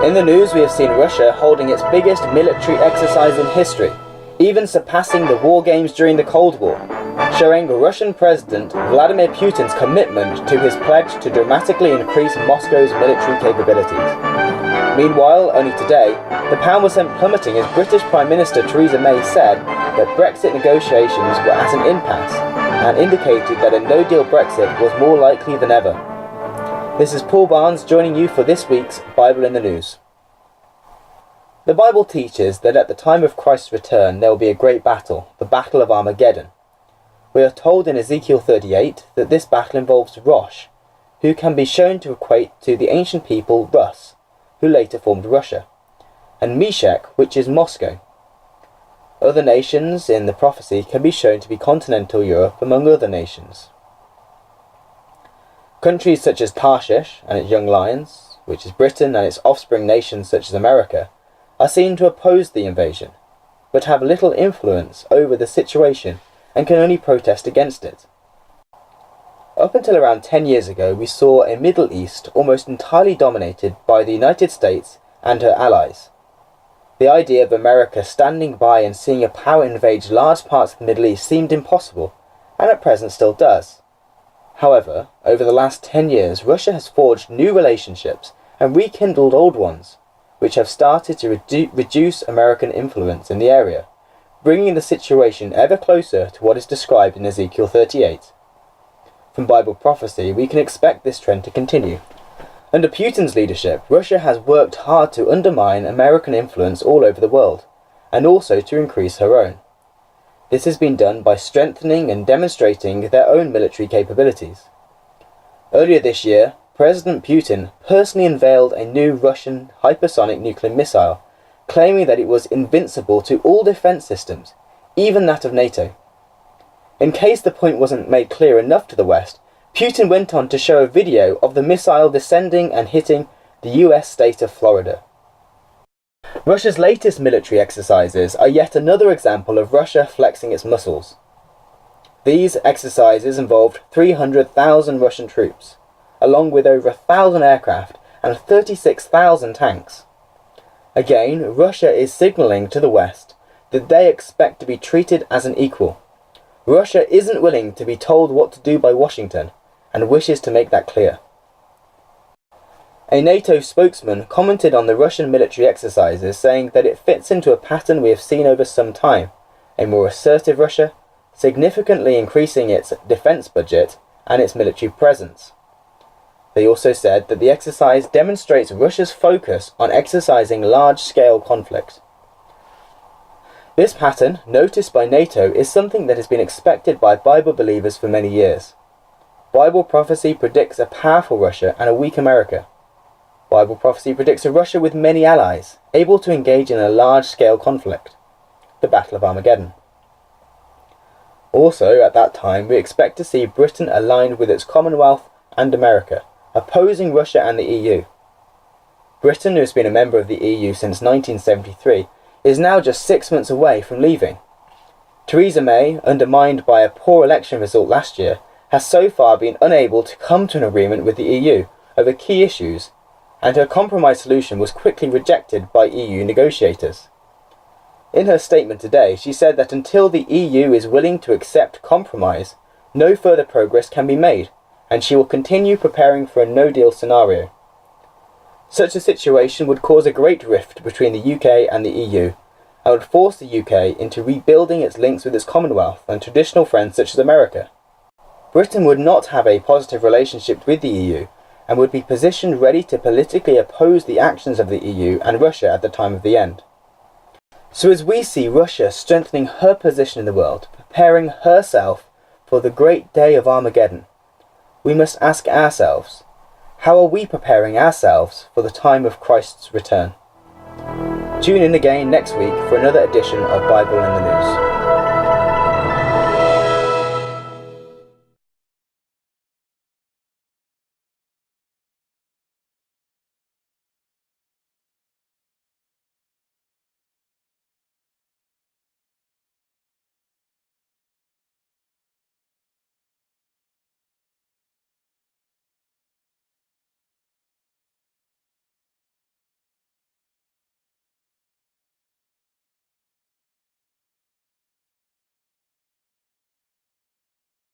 In the news, we have seen Russia holding its biggest military exercise in history, even surpassing the war games during the Cold War, showing Russian President Vladimir Putin's commitment to his pledge to dramatically increase Moscow's military capabilities. Meanwhile, only today, the pound was sent plummeting as British Prime Minister Theresa May said that Brexit negotiations were at an impasse and indicated that a no-deal Brexit was more likely than ever. This is Paul Barnes joining you for this week's Bible in the News. The Bible teaches that at the time of Christ's return there will be a great battle, the Battle of Armageddon. We are told in Ezekiel 38 that this battle involves Rosh, who can be shown to equate to the ancient people Rus, who later formed Russia, and Meshech, which is Moscow. Other nations in the prophecy can be shown to be continental Europe among other nations. Countries such as Tarshish and its young lions, which is Britain and its offspring nations such as America, are seen to oppose the invasion, but have little influence over the situation and can only protest against it. Up until around 10 years ago, we saw a Middle East almost entirely dominated by the United States and her allies. The idea of America standing by and seeing a power invade large parts of the Middle East seemed impossible, and at present still does. However, over the last 10 years, Russia has forged new relationships and rekindled old ones, which have started to reduce American influence in the area, bringing the situation ever closer to what is described in Ezekiel 38. From Bible prophecy, we can expect this trend to continue. Under Putin's leadership, Russia has worked hard to undermine American influence all over the world, and also to increase her own. This has been done by strengthening and demonstrating their own military capabilities. Earlier this year, President Putin personally unveiled a new Russian hypersonic nuclear missile, claiming that it was invincible to all defense systems, even that of NATO. In case the point wasn't made clear enough to the West, Putin went on to show a video of the missile descending and hitting the US state of Florida. Russia's latest military exercises are yet another example of Russia flexing its muscles. These exercises involved 300,000 Russian troops, along with over 1,000 aircraft and 36,000 tanks. Again, Russia is signalling to the West that they expect to be treated as an equal. Russia isn't willing to be told what to do by Washington, and wishes to make that clear. A NATO spokesman commented on the Russian military exercises, saying that it fits into a pattern we have seen over some time, a more assertive Russia, significantly increasing its defense budget and its military presence. They also said that the exercise demonstrates Russia's focus on exercising large-scale conflict. This pattern, noticed by NATO, is something that has been expected by Bible believers for many years. Bible prophecy predicts a powerful Russia and a weak America. Bible prophecy predicts a Russia with many allies, able to engage in a large-scale conflict, the Battle of Armageddon. Also, at that time, we expect to see Britain aligned with its Commonwealth and America, opposing Russia and the EU. Britain, who has been a member of the EU since 1973, is now just 6 months away from leaving. Theresa May, undermined by a poor election result last year, has so far been unable to come to an agreement with the EU over key issues, and her compromise solution was quickly rejected by EU negotiators. In her statement today, she said that until the EU is willing to accept compromise, no further progress can be made, and she will continue preparing for a no-deal scenario. Such a situation would cause a great rift between the UK and the EU, and would force the UK into rebuilding its links with its Commonwealth and traditional friends such as America. Britain would not have a positive relationship with the EU, and would be positioned ready to politically oppose the actions of the EU and Russia at the time of the end. So as we see Russia strengthening her position in the world, preparing herself for the great day of Armageddon, we must ask ourselves, how are we preparing ourselves for the time of Christ's return? Tune in again next week for another edition of Bible in the News.